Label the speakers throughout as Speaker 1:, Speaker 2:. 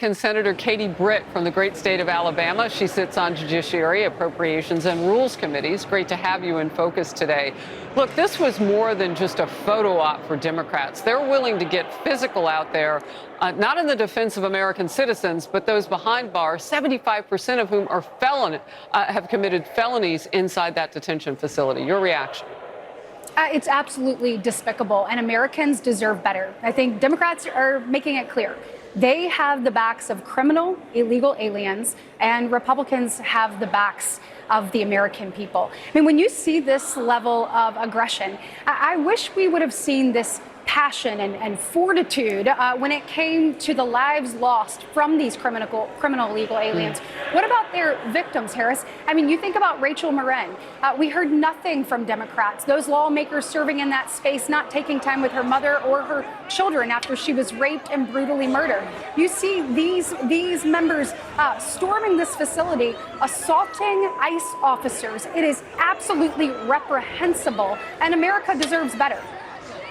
Speaker 1: And Senator Katie Britt from the great state of Alabama. She sits on Judiciary, Appropriations, and Rules Committees. Great to have you in focus today. Look, this was more than just a photo op for Democrats. They're willing to get physical out there, not in the defense of American citizens, but those behind bars, 75% of whom are have committed felonies inside that detention facility. Your reaction?
Speaker 2: It's absolutely despicable, and Americans deserve better. I think Democrats are making it clear. They have the backs of criminal, illegal aliens, and Republicans have the backs of the American people. I mean, when you see this level of aggression, I wish we would have seen this passion and fortitude when it came to the lives lost from these criminal illegal aliens. What about their victims, Harris? I mean, you think about Rachel Moran. We heard nothing from Democrats. Those lawmakers serving in that space, not taking time with her mother or her children after she was raped and brutally murdered. You see these members storming this facility, assaulting ICE officers. It is absolutely reprehensible, and America deserves better.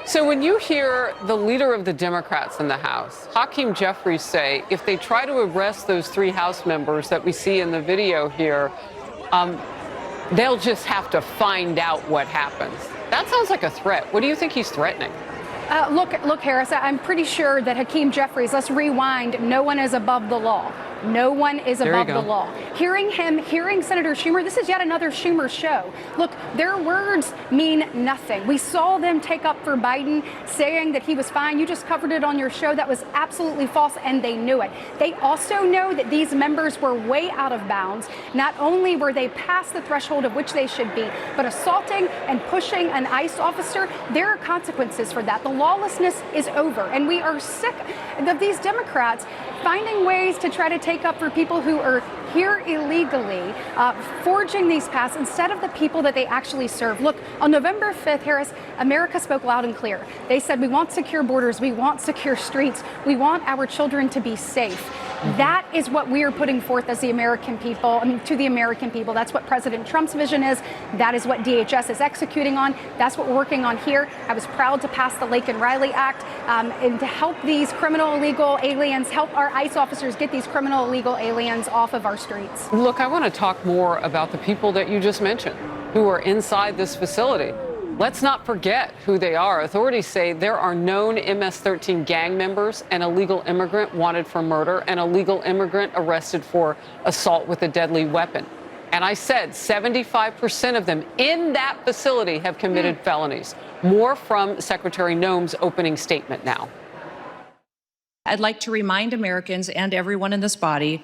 Speaker 1: So when you hear the leader of the Democrats in the House, Hakeem Jeffries, say if they try to arrest those 3 House members that we see in the video here, they'll just have to find out what happens. That sounds like a threat. What do you think he's threatening?
Speaker 2: Look, Harris, I'm pretty sure that Hakeem Jeffries, let's rewind, no one is above the law. No one is above the law. Hearing Senator Schumer, this is yet another Schumer show. Look, their words mean nothing. We saw them take up for Biden, saying that he was fine. You just covered it on your show. That was absolutely false, and they knew it. They also know that these members were way out of bounds. Not only were they past the threshold of which they should be, but assaulting and pushing an ICE officer, there are consequences for that. The lawlessness is over, and we are sick of these Democrats finding ways to try to take up for people who are here illegally, forging these paths instead of the people that they actually serve. Look, on November 5th, Harris, America spoke loud and clear. They said, we want secure borders, we want secure streets, we want our children to be safe. That is what we are putting forth as the American people, to the American people. That's what President Trump's vision is. That is what DHS is executing on. That's what we're working on here. I was proud to pass the Lake and Riley Act and to help these criminal illegal aliens, help our ICE officers get these criminal illegal aliens off of our streets.
Speaker 1: Look, I want to talk more about the people that you just mentioned who are inside this facility. Let's not forget who they are. Authorities say there are known MS-13 gang members, an illegal immigrant wanted for murder, and a legal immigrant arrested for assault with a deadly weapon. And I said 75% of them in that facility have committed felonies. More from Secretary Noem's opening statement now.
Speaker 3: I'd like to remind Americans and everyone in this body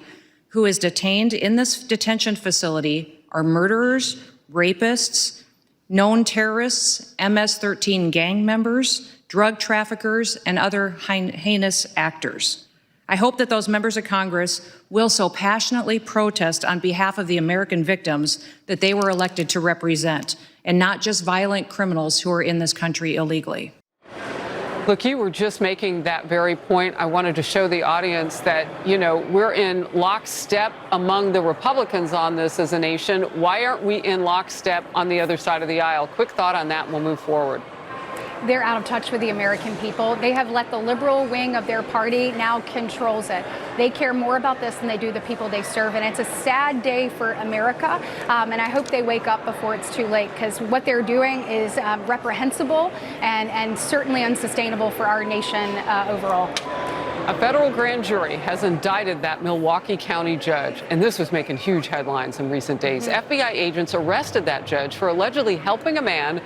Speaker 3: who is detained in this detention facility are murderers, rapists, known terrorists, MS-13 gang members, drug traffickers, and other heinous actors. I hope that those members of Congress will so passionately protest on behalf of the American victims that they were elected to represent, and not just violent criminals who are in this country illegally.
Speaker 1: Look, you were just making that very point. I wanted to show the audience that, we're in lockstep among the Republicans on this as a nation. Why aren't we in lockstep on the other side of the aisle? Quick thought on that, and we'll move forward.
Speaker 2: They're out of touch with the American people. They have let the liberal wing of their party now controls it. They care more about this than they do the people they serve. And it's a sad day for America. And I hope they wake up before it's too late, because what they're doing is reprehensible and certainly unsustainable for our nation overall.
Speaker 1: A federal grand jury has indicted that Milwaukee County judge, and this was making huge headlines in recent days. FBI agents arrested that judge for allegedly helping a man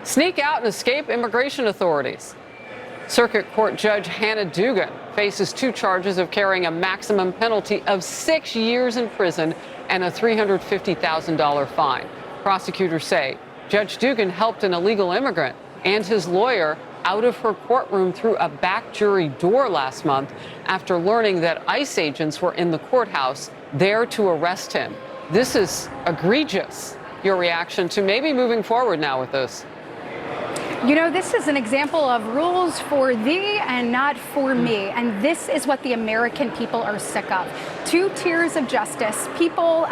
Speaker 1: sneak out and escape immigration authorities. Circuit Court Judge Hannah Dugan faces 2 charges of carrying a maximum penalty of 6 years in prison and a $350,000 fine. Prosecutors say Judge Dugan helped an illegal immigrant and his lawyer out of her courtroom through a back jury door last month after learning that ICE agents were in the courthouse there to arrest him. This is egregious. Your reaction to maybe moving forward now with this?
Speaker 2: This is an example of rules for thee and not for me. And this is what the American people are sick of. 2 tiers of justice, people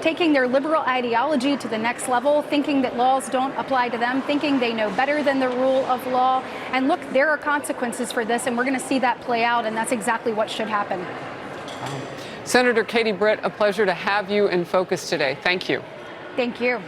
Speaker 2: taking their liberal ideology to the next level, thinking that laws don't apply to them, thinking they know better than the rule of law. And look, there are consequences for this, and we're going to see that play out, and that's exactly what should happen.
Speaker 1: Senator Katie Britt, a pleasure to have you in focus today. Thank you.
Speaker 2: Thank you.